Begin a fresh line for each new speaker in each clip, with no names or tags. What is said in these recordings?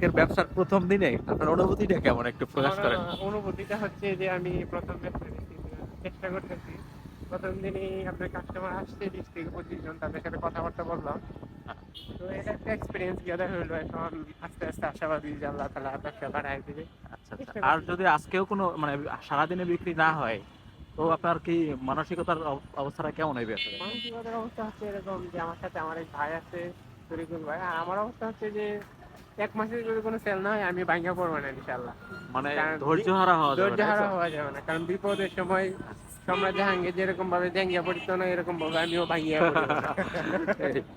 এর ব্যবসার প্রথম দিনে আপনার অনুভূতিটা কেমন একটু প্রকাশ
আমার
করেন?
অনুভূতিটা হচ্ছে যে আমি প্রথম ব্যবসা চেষ্টা করতেছি। প্রথম দিনই আপনার কাস্টমার আসছে 20 থেকে 25 জন, তাদের সাথে কথাবার্তা বললাম। তো এটা একটা এক্সপিরিয়েন্স গ্যাদার হইলো। এখন আস্তে আস্তে আশাবাদী যে আল্লাহ তাআলা ব্যবসা বাড়ায় দিবে।
আচ্ছা, আচ্ছা।
চেষ্টা
আর
করতেছি।
যদি আজকেও কোনো মানে সারাদিনে বিক্রি না হয়, তো আপনার কি মানসিকতার অবস্থাটা কেমন হইবে আসলে?
মানসিকতার অবস্থা হচ্ছে এরকম যে আমার সাথে আমার এক ভাই আছে, তরিকুল ভাই। আর আমার অবস্থা হচ্ছে যে 1 মাসের যদি কোনো সেল না হয় আমি ভাঙ্গা পড়বো না ইনশাআল্লাহ।
মানে
কারণ
ধৈর্যহারা হওয়া যাবে না,
ধৈর্য
তাই
হারা
তো?
হওয়া যাবে না, কারণ বিপদের সময় সম্রাট জাহাঙ্গীর যেরকম ভাবে জাঙ্গিয়া পড়তো না, এরকম ভাবে আমিও ভাঙ্গিয়া পড়বো না।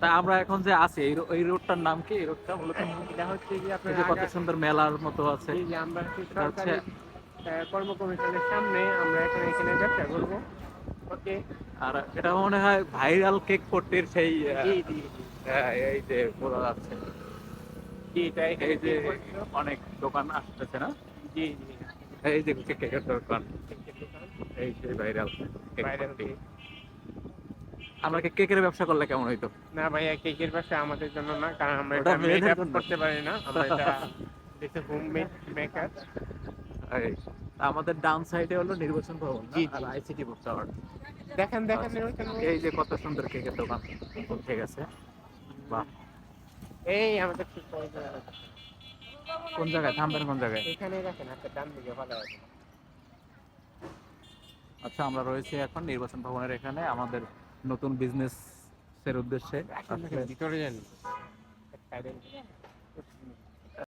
তা আমরা এখন যে আছি এই রোডটার নাম কি? এই রোডটা মূলত
এটা হচ্ছে যে
এই
আপনার
যে কত
আগা।
সুন্দর মেলার মতো আছে।
জি জি, আমরা হচ্ছে
এটা হচ্ছে
সরকারি কর্ম কমিশনের সামনে আমরা এখন এখানে ব্যবসা করবো। ওকে।
আর এটা মনে হয় ভাইরাল কেক পট্টির সেই
জি জি জি
এই যে বোঝা যাচ্ছে।
জি, এটা এখানে
এই যে
কেক করছিল।
অনেক দোকান আসতেছে না?
জি জি,
এই যে কেকের দোকান,
কেকের দোকান,
এই যে ভাইরাল কেক
ভাইরাল
পট্টি।
কেক।
আমরা কি কেকের ব্যবসা করলে কেমন হইতো?
না ভাইয়া, কেকের ব্যবসা আমাদের জন্য না, কারণ আমরা
ওটা
এটা মেক
মেয়েদের
আপ
জন্য।
করতে পারি না। আমরা এটা হোম মেড মেকআপ।
এই, আমাদের ডান সাইডে হলো নির্বাচন ভবন না?
জি
আর
জি,
আইসিটি বুক টাওয়ার।
দেখেন দেখেন
আচ্ছা,
ওইখানে।
এই যে কত সুন্দর কেকের দোকান উঠে গেছে। বাহ!
এই আমাদের ঠিক করে
কোন জায়গায় থামবেন, কোন জায়গায়?
এখানে রাখেন, একটা ডান দিকে ভালো আছে।
আচ্ছা, আমরা রয়েছি এখন নির্বাচন ভবনের এখানে আমাদের নতুন বিজনেস এর উদ্দেশ্যে।
রাখেন
আসলে
রাখেন, ভিতরে যান।